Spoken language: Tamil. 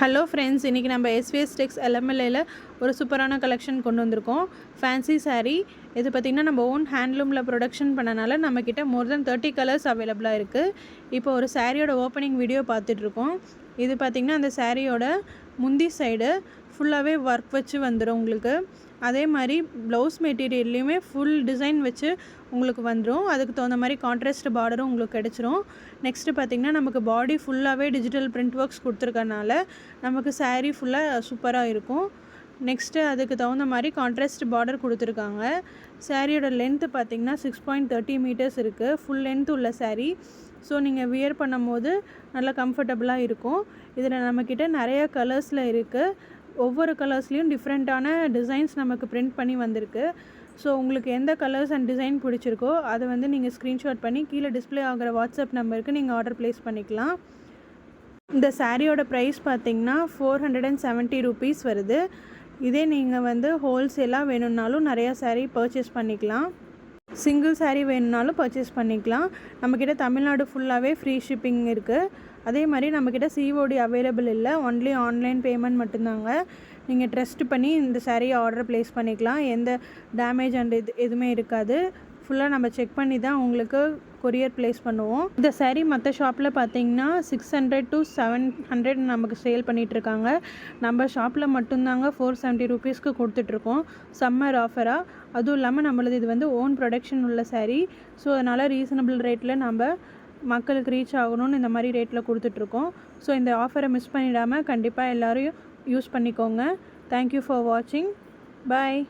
ஹலோ ஃப்ரெண்ட்ஸ், இன்றைக்கி நம்ம எஸ்விஎஸ் டெக்ஸ் எல்எம்எல்ஏல ஒரு சூப்பரான கலெக்ஷன் கொண்டு வந்திருக்கோம். ஃபேன்சி சாரீ இது பார்த்திங்கன்னா நம்ம ஓன் ஹேண்ட்லூமில் ப்ரொடக்ஷன் பண்ணனால நம்மக்கிட்ட மோர் தென் 30 கலர்ஸ் அவைலபிளாக இருக்குது. இப்போ ஒரு சாரியோட ஓப்பனிங் வீடியோ பார்த்துட்ருக்கோம். இது பார்த்திங்கன்னா அந்த சாரியோட முந்தி சைடு ஃபுல்லாகவே ஒர்க் வச்சு வந்துடும் உங்களுக்கு. அதே மாதிரி ப்ளவுஸ் மெட்டீரியல்லையுமே ஃபுல் டிசைன் வச்சு உங்களுக்கு வந்துடும். அதுக்கு தகுந்த மாதிரி கான்ட்ராஸ்ட் பார்டரும் உங்களுக்கு கிடச்சிரும். நெக்ஸ்ட்டு பார்த்திங்கன்னா நமக்கு பாடி ஃபுல்லாகவே டிஜிட்டல் பிரிண்ட் ஒர்க்ஸ் கொடுத்துருக்கனால நமக்கு சாரீ ஃபுல்லாக சூப்பராக இருக்கும். நெக்ஸ்ட்டு அதுக்கு தகுந்த மாதிரி கான்ட்ராஸ்ட் பார்டர் கொடுத்துருக்காங்க. சாரியோட லென்த்து பார்த்திங்கன்னா 6.30 மீட்டர்ஸ் இருக்குது. ஃபுல் லென்த் உள்ள சாரீ. ஸோ நீங்கள் வியர் பண்ணும் போது நல்லா கம்ஃபர்டபுளாக இருக்கும். இதில் நம்மக்கிட்ட நிறைய கலர்ஸில் இருக்குது. ஒவ்வொரு கலர்ஸ்லேயும் டிஃப்ரெண்ட்டான டிசைன்ஸ் நமக்கு பிரிண்ட் பண்ணி வந்திருக்கு. ஸோ உங்களுக்கு எந்த கலர்ஸ் அண்ட் டிசைன் பிடிச்சிருக்கோ அதை வந்து நீங்கள் ஸ்க்ரீன்ஷாட் பண்ணி கீழே டிஸ்பிளே ஆகிற வாட்ஸ்அப் நம்பருக்கு நீங்கள் ஆர்டர் ப்ளேஸ் பண்ணிக்கலாம். இந்த சாரியோட ப்ரைஸ் பார்த்திங்கன்னா 470 ருபீஸ் வருது. இதே நீங்கள் வந்து ஹோல்சேலாக வேணும்னாலும் நிறையா சாரீ பர்ச்சேஸ் பண்ணிக்கலாம். சிங்கிள் சாரீ வேணும்னாலும் பர்ச்சேஸ் பண்ணிக்கலாம். நம்மக்கிட்ட தமிழ்நாடு ஃபுல்லாகவே ஃப்ரீ ஷிப்பிங் இருக்குது. அதே மாதிரி நம்மக்கிட்ட சிஓடி அவைலபிள் இல்லை, ஒன்லி ஆன்லைன் பேமெண்ட் மட்டும்தாங்க. நீங்கள் ட்ரஸ்ட் பண்ணி இந்த சாரியை ஆர்டர் ப்ளேஸ் பண்ணிக்கலாம். எந்த டேமேஜ் அண்ட் எதுவுமே இருக்காது. ஃபுல்லாக நம்ம செக் பண்ணி தான் உங்களுக்கு கொரியர் ப்ளேஸ் பண்ணுவோம். இந்த சாரீ மற்ற ஷாப்பில் பார்த்தீங்கன்னா 600 to 700 நமக்கு சேல் பண்ணிகிட்ருக்காங்க. நம்ம ஷாப்பில் மட்டும்தாங்க 470 ருபீஸ்க்கு கொடுத்துட்ருக்கோம் சம்மர் ஆஃபராக. அதுவும் இல்லாமல் நம்மளது இது வந்து ஓன் ப்ரொடக்ஷன் உள்ள சாரீ. ஸோ அதனால் ரீசனபிள் ரேட்டில் நம்ம மக்களுக்கு ரீச் ஆகணும்னு இந்த மாதிரி ரேட்டில் கொடுத்துட்ருக்கோம். ஸோ இந்த ஆஃபரை மிஸ் பண்ணிடாமல் கண்டிப்பாக எல்லோரும் யூஸ் பண்ணிக்கோங்க. தேங்க்யூ ஃபார் வாட்சிங். பாய்.